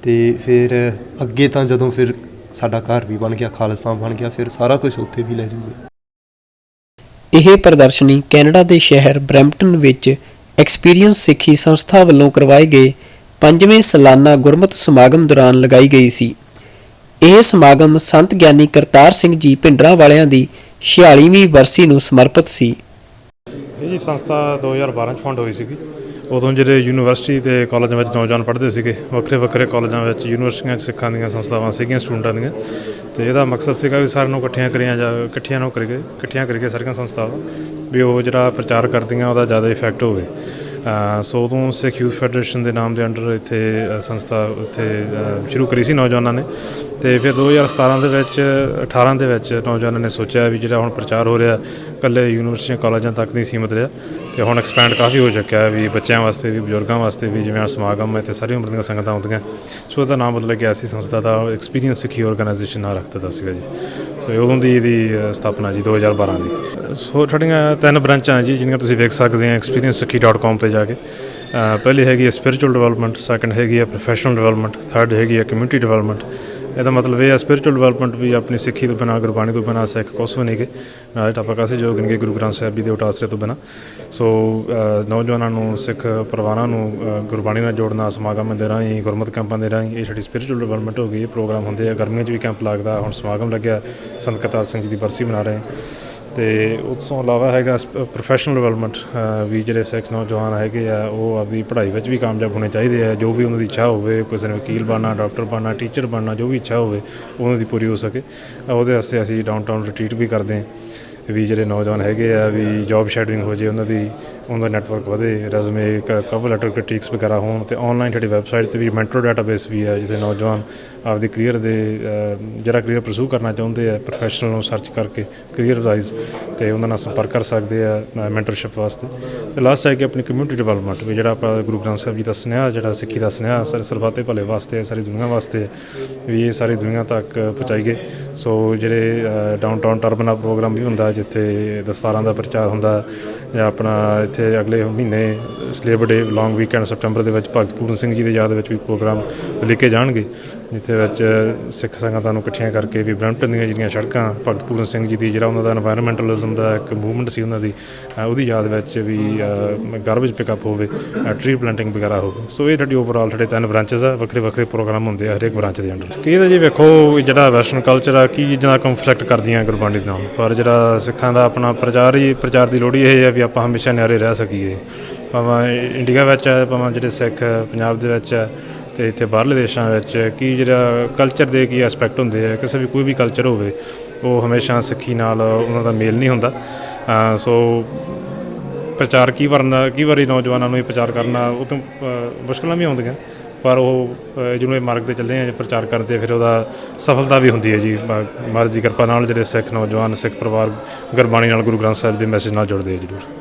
ਤੇ ਫਿਰ ਅੱਗੇ ਤਾਂ ਜਦੋਂ ਫਿਰ ਸਾਡਾ ਘਰ ਵੀ ਬਣ ਗਿਆ, ਖਾਲਿਸਤਾਨ ਬਣ ਗਿਆ, ਫਿਰ ਸਾਰਾ ਕੁਝ ਉੱਥੇ ਵੀ ਲੈ ਜਾਊਗਾ। ਇਹ ਪ੍ਰਦਰਸ਼ਨੀ ਕੈਨੇਡਾ ਦੇ ਸ਼ਹਿਰ ਬਰੈਂਪਟਨ ਵਿੱਚ ਐਕਸਪੀਰੀਅੰਸ ਸਿੱਖੀ ਸੰਸਥਾ ਵੱਲੋਂ ਕਰਵਾਏ ਗਏ 5ਵੇਂ ਸਾਲਾਨਾ ਗੁਰਮਤਿ ਸਮਾਗਮ ਦੌਰਾਨ ਲਗਾਈ ਗਈ ਸੀ। ਇਹ ਸਮਾਗਮ ਸੰਤ ਗਿਆਨੀ ਕਰਤਾਰ ਸਿੰਘ ਜੀ ਭਿੰਡਰਾਂਵਾਲਿਆਂ ਦੀ 46ਵੀਂ ਬਰਸੀ ਨੂੰ ਸਮਰਪਿਤ ਸੀ। ਇਹ ਜੀ ਸੰਸਥਾ 2012 'ਚ ਫਾਊਂਡ ਹੋਈ ਸੀਗੀ, ਉਦੋਂ ਜਿਹੜੇ ਯੂਨੀਵਰਸਿਟੀ ਅਤੇ ਕਾਲਜਾਂ ਵਿੱਚ ਨੌਜਵਾਨ ਪੜ੍ਹਦੇ ਸੀਗੇ, ਵੱਖਰੇ ਵੱਖਰੇ ਕਾਲਜਾਂ ਵਿੱਚ ਯੂਨੀਵਰਸਿਟੀਆਂ 'ਚ ਸਿੱਖਾਂ ਦੀਆਂ ਸੰਸਥਾਵਾਂ ਸੀਗੀਆਂ ਸਟੂਡੈਂਟਾਂ ਦੀਆਂ, ਅਤੇ ਇਹਦਾ ਮਕਸਦ ਸੀਗਾ ਵੀ ਸਾਰਿਆਂ ਨੂੰ ਇਕੱਠੀਆਂ ਕਰਕੇ ਸਾਰੀਆਂ ਸੰਸਥਾਵਾਂ ਵੀ ਉਹ ਜਿਹੜਾ ਪ੍ਰਚਾਰ ਕਰਦੀਆਂ ਉਹਦਾ ਜ਼ਿਆਦਾ ਇਫੈਕਟ ਹੋਵੇ। ਸੋ ਉਦੋਂ ਸਿੱਖ ਯੂਥ ਫੈਡਰੇਸ਼ਨ ਦੇ ਨਾਮ ਦੇ ਅੰਡਰ ਇੱਥੇ ਸੰਸਥਾ ਸ਼ੁਰੂ ਕਰੀ ਸੀ ਨੌਜਵਾਨਾਂ ਨੇ, ਅਤੇ ਫਿਰ 2017 ਦੇ ਵਿੱਚ 18 ਦੇ ਵਿੱਚ ਨੌਜਵਾਨਾਂ ਨੇ ਸੋਚਿਆ ਵੀ ਜਿਹੜਾ ਹੁਣ ਪ੍ਰਚਾਰ ਹੋ ਰਿਹਾ ਇਕੱਲੇ ਯੂਨੀਵਰਸਿਟੀਆਂ ਕਾਲਜਾਂ ਤੱਕ ਨਹੀਂ ਸੀਮਿਤ ਰਿਹਾ, ਅਤੇ ਹੁਣ ਐਕਸਪੈਂਡ ਕਾਫੀ ਹੋ ਚੁੱਕਿਆ ਹੈ ਵੀ ਬੱਚਿਆਂ ਵਾਸਤੇ ਵੀ, ਬਜ਼ੁਰਗਾਂ ਵਾਸਤੇ ਵੀ, ਜਿਵੇਂ ਸਮਾਗਮ ਇੱਥੇ ਸਾਰੀ ਉਮਰ ਦੀਆਂ ਸੰਗਤਾਂ ਆਉਂਦੀਆਂ। ਸੋ ਇਹਦਾ ਨਾਮ ਬਦਲ ਗਿਆ ਸੀ ਸੰਸਥਾ ਦਾ, ਐਕਸਪੀਰੀਅੰਸ ਸਿੱਖੀ ਆਰਗੇਨਾਈਜੇਸ਼ਨ ਨਾਂ ਰੱਖ ਦਿੱਤਾ ਸੀਗਾ ਜੀ। ਸੋ ਉਦੋਂ ਦੀ ਇਹਦੀ ਸਥਾਪਨਾ ਜੀ 2012 ਦੀ। ਸੋ ਸਾਡੀਆਂ 3 ਬ੍ਰਾਂਚਾਂ ਜੀ ਜਿਹੜੀਆਂ ਤੁਸੀਂ ਵੇਖ ਸਕਦੇ ਆ experience-sikhi.com 'ਤੇ ਜਾ ਕੇ। ਪਹਿਲੀ ਹੈਗੀ ਹੈ ਸਪਿਰਿਚੁਅਲ ਡਿਵੈਲਪਮੈਂਟ, ਸੈਕੰਡ ਹੈਗੀ ਹੈ ਪ੍ਰੋਫੈਸ਼ਨਲ ਡਿਵੈਲਪਮੈਂਟ, ਥਰਡ ਹੈਗੀ ਹੈ ਕਮਿਊਨਿਟੀ ਡਿਵੈਲਪਮੈਂਟ। ਇਹਦਾ ਮਤਲਬ ਇਹ ਹੈ ਸਪਿਰਿਚੁਅਲ ਡਿਵੈਲਪਮੈਂਟ ਵੀ ਆਪਣੀ ਸਿੱਖੀ ਤੋਂ ਬਿਨਾਂ, ਗੁਰਬਾਣੀ ਤੋਂ ਬਿਨਾਂ ਸਿੱਖ ਕੁਛ ਵੀ ਨਹੀਂ ਗੇ, ਨਾਲੇ ਟਾਪਾ ਕਾਸੇ ਜੋਗ ਨਹੀਂ ਗੇ ਗੁਰੂ ਗ੍ਰੰਥ ਸਾਹਿਬ ਜੀ ਦੇ ਉਟਾਸਰੇ ਤੋਂ ਬਿਨਾਂ। ਸੋ ਨੌਜਵਾਨਾਂ ਨੂੰ, ਸਿੱਖ ਪਰਿਵਾਰਾਂ ਨੂੰ ਗੁਰਬਾਣੀ ਨਾਲ ਜੋੜਨਾ ਸਮਾਗਮਾਂ ਦੇ ਰਾਹੀਂ, ਗੁਰਮਤਿ ਕੈਂਪਾਂ ਦੇ ਰਾਹੀਂ, ਇਹ ਸਾਡੀ ਸਪਿਰਿਚੁਅਲ ਡਿਵੈਲਪਮੈਂਟ ਹੋ ਗਈ। ਇਹ ਪ੍ਰੋਗਰਾਮ ਹੁੰਦੇ ਆ, ਗਰਮੀਆਂ 'ਚ ਵੀ ਕੈਂਪ ਲੱਗਦਾ, ਹੁਣ ਸਮਾਗਮ ਲੱਗਿਆ, ਸੰਤ ਕਰਤਾਰ ਸਿੰਘ ਜੀ ਦੀ ਬਰਸੀ ਮਨਾ ਰਹੇ। ਅਤੇ ਉਸ ਤੋਂ ਇਲਾਵਾ ਹੈਗਾ ਪ੍ਰੋਫੈਸ਼ਨਲ ਡਿਵੈਲਪਮੈਂਟ, ਵੀ ਜਿਹੜੇ ਸਿੱਖ ਨੌਜਵਾਨ ਹੈਗੇ ਆ ਉਹ ਆਪਦੀ ਪੜ੍ਹਾਈ ਵਿੱਚ ਵੀ ਕਾਮਯਾਬ ਹੋਣੇ ਚਾਹੀਦੇ ਆ। ਜੋ ਵੀ ਉਹਨਾਂ ਦੀ ਇੱਛਾ ਹੋਵੇ, ਕਿਸੇ ਨੇ ਵਕੀਲ ਬਣਨਾ, ਡਾਕਟਰ ਬਣਨਾ, ਟੀਚਰ ਬਣਨਾ, ਜੋ ਵੀ ਇੱਛਾ ਹੋਵੇ ਉਹਨਾਂ ਦੀ ਪੂਰੀ ਹੋ ਸਕੇ, ਉਹਦੇ ਵਾਸਤੇ ਅਸੀਂ ਡਾਊਨਟਾਊਨ ਰਿਟਰੀਟ ਵੀ ਕਰਦੇ ਹਾਂ ਵੀ ਜਿਹੜੇ ਨੌਜਵਾਨ ਹੈਗੇ ਆ ਵੀ ਜੋਬ ਸ਼ੈਡੂਇੰਗ ਹੋ ਜੇ, ਉਹਨਾਂ ਦਾ ਨੈਟਵਰਕ ਵਧੇ, ਰੈਜ਼ੂਮੇ, ਕਵਰ ਲੈਟਰ, ਕ੍ਰਿਟਿਕਸ ਵਗੈਰਾ ਹੋਣ। ਅਤੇ ਔਨਲਾਈਨ ਸਾਡੀ ਵੈਬਸਾਈਟ 'ਤੇ ਵੀ ਮੈਂਟਰ ਡਾਟਾਬੇਸ ਵੀ ਹੈ, ਜਿੱਥੇ ਨੌਜਵਾਨ ਆਪਦੀ ਕਰੀਅਰ ਦੇ ਜਿਹੜਾ ਕਰੀਅਰ ਪਰਸੂ ਕਰਨਾ ਚਾਹੁੰਦੇ ਆ, ਪ੍ਰੋਫੈਸ਼ਨਲ ਨੂੰ ਸਰਚ ਕਰਕੇ ਕਰੀਅਰ ਵਾਈਜ਼, ਅਤੇ ਉਹਨਾਂ ਨਾਲ ਸੰਪਰਕ ਕਰ ਸਕਦੇ ਆ ਮੈਂਟਰਸ਼ਿਪ ਵਾਸਤੇ। ਅਤੇ ਲਾਸਟ ਹੈ ਕਿ ਆਪਣੀ ਕਮਿਊਨਿਟੀ ਡਿਵੈਲਪਮੈਂਟ ਵੀ, ਜਿਹੜਾ ਆਪਾਂ ਗੁਰੂ ਗ੍ਰੰਥ ਸਾਹਿਬ ਜੀ ਦਾ ਸੁਨੇਹਾ, ਜਿਹੜਾ ਸਿੱਖੀ ਦਾ ਸੁਨੇਹਾ ਸਰਬੱਤ ਦੇ ਭਲੇ ਵਾਸਤੇ, ਸਾਰੀ ਦੁਨੀਆ ਵਾਸਤੇ, ਵੀ ਇਹ ਸਾਰੀ ਦੁਨੀਆ ਤੱਕ ਪਹੁੰਚਾਈਏ। ਸੋ ਜਿਹੜੇ ਡਾਊਨਟਾਊਨ ਟਰਬਨਾ ਪ੍ਰੋਗਰਾਮ ਵੀ ਹੁੰਦਾ, ਜਿੱਥੇ ਦਸਤਾਰਾਂ ਦਾ ਪ੍ਰਚਾਰ ਹੁੰਦਾ, ਜਾਂ ਆਪਣਾ ਇੱਥੇ ਅਗਲੇ ਮਹੀਨੇ ਲੇਬਰ ਡੇ ਲੌਂਗ ਵੀਕਐਂਡ ਸੈਪਟੰਬਰ ਦੇ ਵਿੱਚ ਭਗਤ ਪੂਰਨ ਸਿੰਘ ਜੀ ਦੀ ਯਾਦ ਵਿੱਚ ਵੀ ਪ੍ਰੋਗਰਾਮ ਲਿਖੇ ਜਾਣਗੇ, ਜਿੱਥੇ ਵਿੱਚ ਸਿੱਖ ਸੰਗਤਾਂ ਨੂੰ ਇਕੱਠੀਆਂ ਕਰਕੇ ਵੀ ਬਰੈਂਪਟਨ ਦੀਆਂ ਜਿਹੜੀਆਂ ਸੜਕਾਂ, ਭਗਤ ਪੂਰਨ ਸਿੰਘ ਜੀ ਦੀ ਜਿਹੜਾ ਉਹਨਾਂ ਦਾ ਇਨਵਾਇਰਮੈਂਟਲਿਜ਼ਮ ਦਾ ਇੱਕ ਮੂਵਮੈਂਟ ਸੀ ਉਹਨਾਂ ਦੀ, ਉਹਦੀ ਯਾਦ ਵਿੱਚ ਵੀ ਗਾਰਬੇਜ ਪਿਕਅਪ ਹੋਵੇ, ਟਰੀ ਪਲਾਂਟਿੰਗ ਵਗੈਰਾ ਹੋਵੇ। ਸੋ ਇਹ ਸਾਡੀ ਓਵਰਆਲ ਸਾਡੇ 3 ਬ੍ਰਾਂਚਿਸ ਆ, ਵੱਖਰੇ ਵੱਖਰੇ ਪ੍ਰੋਗਰਾਮ ਹੁੰਦੇ ਆ ਹਰੇਕ ਬ੍ਰਾਂਚ ਦੇ ਅੰਡਰ। ਕੀ ਇਹਦਾ ਜੀ ਵੇਖੋ, ਜਿਹੜਾ ਵੈਸਟਰਨ ਕਲਚਰ ਆ, ਕੀ ਚੀਜ਼ਾਂ ਦਾ ਕੰਫਲਿਕਟ ਕਰਦੀਆਂ ਗੁਰਬਾਣੀ ਦੇ ਨਾਲ, ਪਰ ਜਿਹੜਾ ਸਿੱਖਾਂ ਦਾ ਆਪਣਾ ਪ੍ਰਚਾਰ ਦੀ ਲੋੜ ਹੀ ਇਹ ਹੈ ਵੀ ਆਪਾਂ ਹਮੇਸ਼ਾ ਨਿਆਰੇ ਰਹਿ ਸਕੀਏ, ਭਾਵੇਂ ਇੰਡੀਆ ਵਿੱਚ ਹੈ, ਭਾਵੇਂ ਜਿਹੜੇ ਸਿੱਖ ਪੰਜਾਬ ਦੇ ਵਿੱਚ ਹੈ, ਅਤੇ ਇੱਥੇ ਬਾਹਰਲੇ ਦੇਸ਼ਾਂ ਵਿੱਚ ਕੀ ਜਿਹੜਾ ਕਲਚਰ ਦੇ ਕੀ ਐਸਪੈਕਟ ਹੁੰਦੇ ਆ, ਕਿਸੇ ਵੀ ਕੋਈ ਵੀ ਕਲਚਰ ਹੋਵੇ, ਉਹ ਹਮੇਸ਼ਾ ਸਿੱਖੀ ਨਾਲ ਉਹਨਾਂ ਦਾ ਮੇਲ ਨਹੀਂ ਹੁੰਦਾ। ਸੋ ਪ੍ਰਚਾਰ ਕਈ ਵਾਰੀ ਨੌਜਵਾਨਾਂ ਨੂੰ ਇਹ ਪ੍ਰਚਾਰ ਕਰਨਾ ਉਹ ਤੋਂ ਮੁਸ਼ਕਿਲਾਂ ਵੀ ਆਉਂਦੀਆਂ, ਪਰ ਉਹ ਜਿਹਨੂੰ ਇਹ ਮਾਰਗ 'ਤੇ ਚੱਲੇ ਆ ਪ੍ਰਚਾਰ ਕਰਦੇ, ਫਿਰ ਉਹਦਾ ਸਫਲਤਾ ਵੀ ਹੁੰਦੀ ਹੈ ਜੀ ਮਹਾਰਾਜ ਦੀ ਕਿਰਪਾ ਨਾਲ। ਜਿਹੜੇ ਸਿੱਖ ਨੌਜਵਾਨ, ਸਿੱਖ ਪਰਿਵਾਰ ਗੁਰਬਾਣੀ ਨਾਲ, ਗੁਰੂ ਗ੍ਰੰਥ ਸਾਹਿਬ ਦੇ ਮੈਸੇਜ ਨਾਲ ਜੁੜਦੇ ਆ ਜ਼ਰੂਰ।